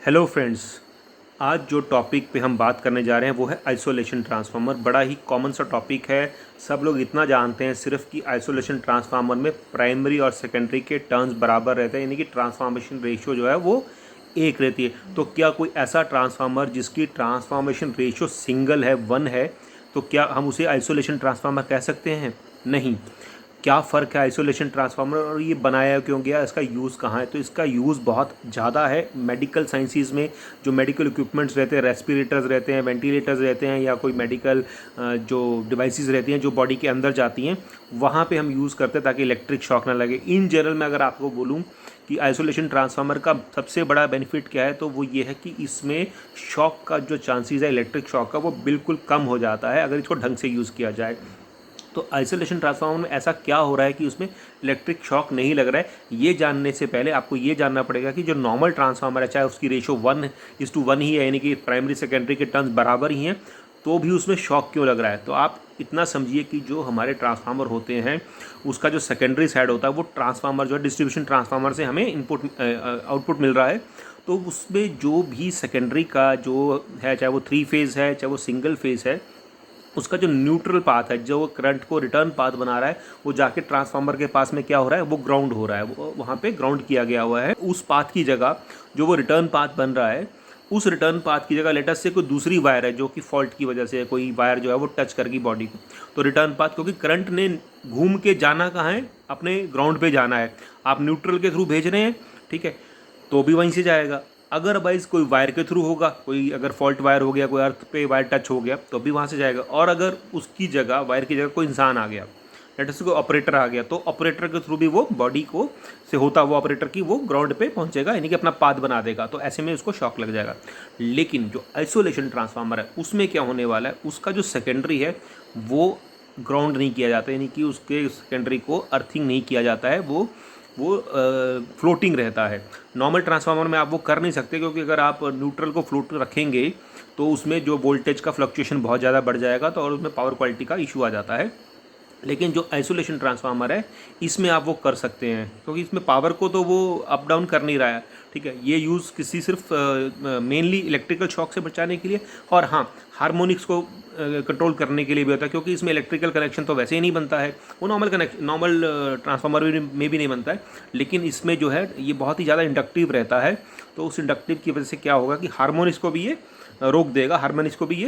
Hello friends, आज जो topic पे हम बात करने जा रहे हैं वो है आइसोलेशन ट्रांसफार्मर। बड़ा ही कॉमन सा टॉपिक है। सब लोग इतना जानते हैं सिर्फ कि आइसोलेशन ट्रांसफार्मर में प्राइमरी और सेकेंडरी के टर्न्स बराबर रहते हैं, यानी कि ट्रांसफॉर्मेशन रेशियो जो है वो एक रहती है। तो क्या कोई ऐसा ट्रांसफार्मर जिसकी ट्रांसफॉर्मेशन रेशियो सिंगल है, वन है, तो क्या हम उसे आइसोलेशन ट्रांसफार्मर कह सकते हैं? नहीं। क्या फ़र्क है आइसोलेशन ट्रांसफार्मर और ये बनाया क्यों गया, इसका यूज़ कहाँ है? तो इसका यूज़ बहुत ज़्यादा है मेडिकल साइंसेस में। जो मेडिकल इक्विपमेंट्स रहते हैं, रेस्पिरेटर्स रहते हैं, वेंटिलेटर्स रहते हैं, या कोई मेडिकल जो डिवाइसेस रहती हैं जो बॉडी के अंदर जाती हैं, वहाँ पे हम यूज़ करते हैं ताकि इलेक्ट्रिक शॉक ना लगे। इन जनरल में अगर आपको बोलूँ कि आइसोलेशन ट्रांसफार्मर का सबसे बड़ा बेनिफिट क्या है, तो वो ये है कि इसमें शॉक का जो चांसेस है, इलेक्ट्रिक शॉक का, वो बिल्कुल कम हो जाता है अगर इसको ढंग से यूज़ किया जाए। तो आइसोलेशन ट्रांसफार्मर में ऐसा क्या हो रहा है कि उसमें इलेक्ट्रिक शॉक नहीं लग रहा है? ये जानने से पहले आपको ये जानना पड़ेगा कि जो नॉर्मल ट्रांसफार्मर है, चाहे उसकी रेशो 1:1 ही है, यानी कि प्राइमरी सेकेंडरी के टर्न्स बराबर ही हैं, तो भी उसमें शॉक क्यों लग रहा है? तो आप इतना समझिए कि जो हमारे ट्रांसफार्मर होते हैं उसका जो सेकेंडरी साइड होता है, वो ट्रांसफार्मर जो है डिस्ट्रीब्यूशन ट्रांसफार्मर से हमें इनपुट आउटपुट मिल रहा है। तो उसमें जो भी सेकेंडरी का जो है, चाहे वो 3 फेज़ है, चाहे वो सिंगल फेज़ है, उसका जो न्यूट्रल पाथ है, जो करंट को रिटर्न पाथ बना रहा है, वो जाके ट्रांसफार्मर के पास में क्या हो रहा है, वो ग्राउंड हो रहा है, वो वहाँ पे ग्राउंड किया गया हुआ है। उस पाथ की जगह जो वो रिटर्न पाथ बन रहा है, उस रिटर्न पाथ की जगह लेटस से कोई दूसरी वायर है जो कि फॉल्ट की वजह से कोई वायर जो है वो टच कर गई बॉडी को, तो रिटर्न पाथ, क्योंकि करंट ने घूम के जाना कहाँ है, अपने ग्राउंड पे जाना है। आप न्यूट्रल के थ्रू भेज रहे हैं, ठीक है, तो भी वहीं से जाएगा। अगर वाइज कोई वायर के थ्रू होगा, कोई अगर फॉल्ट वायर हो गया, कोई अर्थ पे वायर टच हो गया, तो भी वहाँ से जाएगा। और अगर उसकी जगह, वायर की जगह कोई इंसान आ गया, लेट से कोई ऑपरेटर आ गया, तो ऑपरेटर के थ्रू भी वो बॉडी को से होता हुआ ऑपरेटर की वो ग्राउंड पे पहुंचेगा, यानी कि अपना पाथ बना देगा। तो ऐसे में उसको शॉक लग जाएगा। लेकिन जो आइसोलेशन ट्रांसफार्मर है उसमें क्या होने वाला है, उसका जो सेकेंडरी है वो ग्राउंड नहीं किया जाता, यानी कि उसके सेकेंडरी को अर्थिंग नहीं किया जाता है, वो फ्लोटिंग रहता है। नॉर्मल ट्रांसफार्मर में आप वो कर नहीं सकते, क्योंकि अगर आप न्यूट्रल को फ्लोट रखेंगे तो उसमें जो वोल्टेज का फ्लक्चुएशन बहुत ज़्यादा बढ़ जाएगा, तो और उसमें पावर क्वालिटी का इशू आ जाता है। लेकिन जो आइसोलेशन ट्रांसफार्मर है इसमें आप वो कर सकते हैं, क्योंकि इसमें पावर को तो वो अप डाउन कर नहीं रहा है, ठीक है। ये यूज़ किसी सिर्फ मेनली इलेक्ट्रिकल शॉक से बचाने के लिए, और हाँ, हार्मोनिक्स को कंट्रोल करने के लिए भी होता है, क्योंकि इसमें इलेक्ट्रिकल कनेक्शन तो वैसे ही नहीं बनता है, वो नॉर्मल ट्रांसफार्मर में भी नहीं बनता है। लेकिन इसमें जो है ये बहुत ही ज़्यादा इंडक्टिव रहता है, तो उस इंडक्टिव की वजह से क्या होगा कि हार्मोनिक्स को भी ये रोक देगा, हार्मोनिक्स को भी ये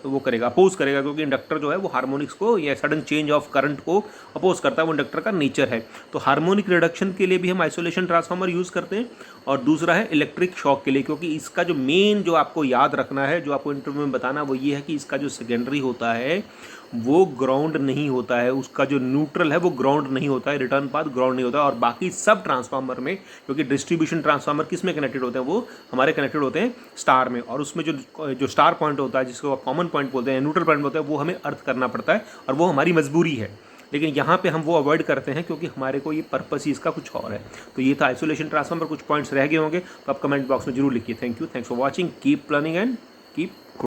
वो करेगा, अपोज करेगा, क्योंकि इंडक्टर जो है वो हार्मोनिक्स को या सडन चेंज ऑफ करंट को अपोज करता है, वो इंडक्टर का नेचर है। तो हार्मोनिक रिडक्शन के लिए भी हम आइसोलेशन ट्रांसफार्मर यूज़ करते हैं, और दूसरा है इलेक्ट्रिक शॉक के लिए, क्योंकि इसका जो मेन जो आपको याद रखना है, जो आपको इंटरव्यू में बताना, वो ये है कि इसका जो सेकेंडरी होता है वो ग्राउंड नहीं होता है, उसका जो न्यूट्रल है वो ग्राउंड नहीं होता है, रिटर्न पाथ ग्राउंड नहीं होता है। और बाकी सब ट्रांसफार्मर में, क्योंकि डिस्ट्रीब्यूशन ट्रांसफार्मर किस में कनेक्टेड होते हैं, वो हमारे कनेक्टेड होते हैं स्टार में, और उसमें जो स्टार पॉइंट होता है, जिसको कॉमन पॉइंट बोलते हैं, न्यूट्रल पॉइंट बोलते हैं, वो हमें अर्थ करना पड़ता है, और वो हमारी मजबूरी है। लेकिन यहाँ पे हम वो अवॉइड करते हैं, क्योंकि हमारे को ये पर्पस ही इसका कुछ और है। तो ये था आइसोलेशन ट्रांसफार्मर। कुछ पॉइंट्स रह गए होंगे तो आप कमेंट बॉक्स में जरूर लिखिए। Thank you, thanks for watching, keep learning and keep